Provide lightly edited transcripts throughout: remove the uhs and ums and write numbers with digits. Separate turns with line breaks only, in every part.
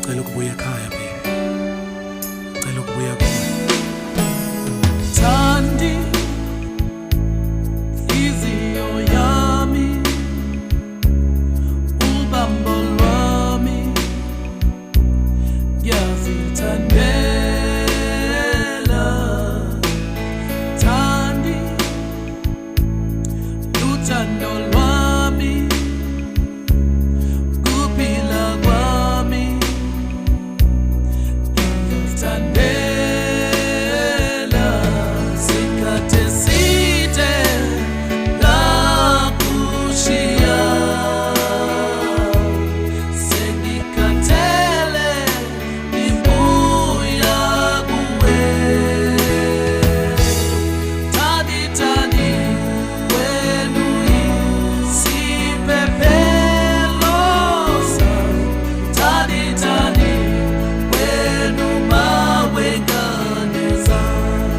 Cela ukubuya ekhaya baby, cela ukubuya kuwe.
Thandi inhliziyo yami, ubambo lwami, ngiyazithandela. Thandi luthando lwami, kuphila kwami, ngiyazithandela. Sikhathi eside ngakushiya, sengikhathele ngibuya kuwe. Thandi, thandi, wena uyisiphephelo sami. Thandi, thandi, wena umawengane zami.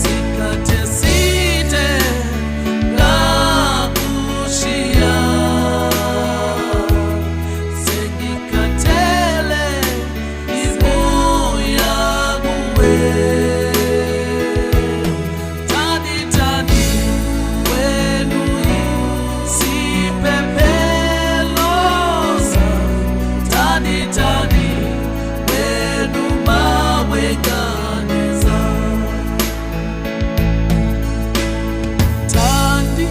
Sikhathi eside ngakushiya, sengikhathele ngibuya kuwe. Thandi, thandi, wena uyisiphephelo sami. Thandi, thandi, wena umawengane zami. Thandi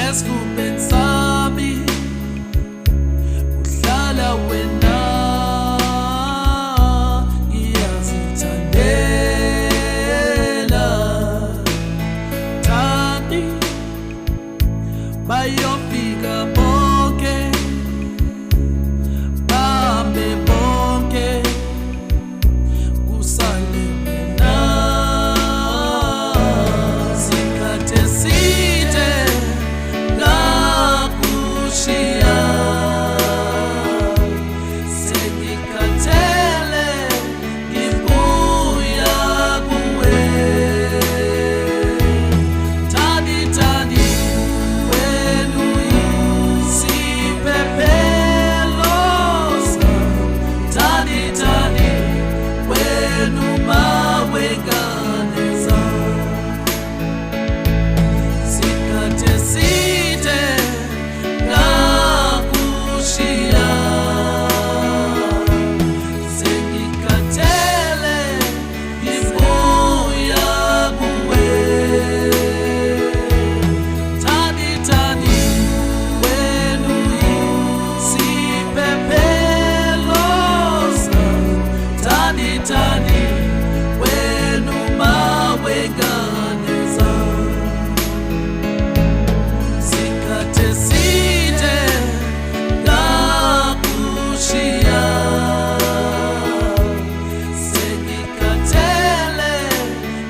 esifubeni sami uhlala wena, ngiyazithandela. Thandi bayofika bonke, bahambe bonke, kusale wena. Sikhathi eside ngakushiya, sengikhathele ngibuya kuwe. Thandi, thandi, wena uyisiphephelo sami. Thandi, thandi, wena umawengane zami. Sikhathi eside ngakushiya, sengikhathele ngibuya kuwe. Thandi, thandi, wena uyisiphephelo sami. Thandi, thandi, wena umawengane zami. Sikhathi eside ngakushiya, sengikhathele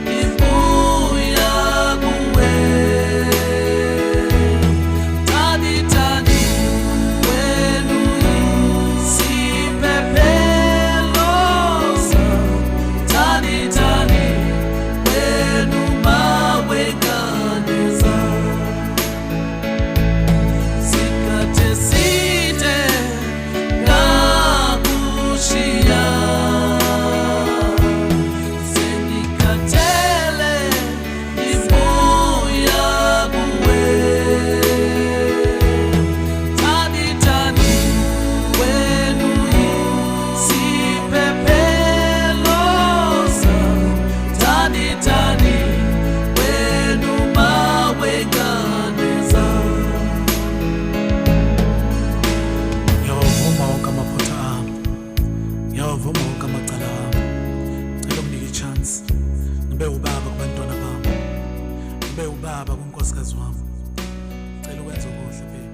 ngibuya kuwe. Thandi, thandi, wena uyisiphephelo sami. Thandi, thandi, wena umawengane zami. Sikhathi eside ngakushiya, sengikhathele ngibuya kuwe. Thandi, thandi, wena uyisiphephelo sami. Thandi, thandi, wena umawengane zami.
Ngiyawavuma wonke amaphutha ami, ngiyawavuma wonke amacala ami. Cela unginike i-chance, ngibe ubaba kubantwana bami, ngibe ubaba kunkosikazi wami. Cela ukwenze okuhle baby.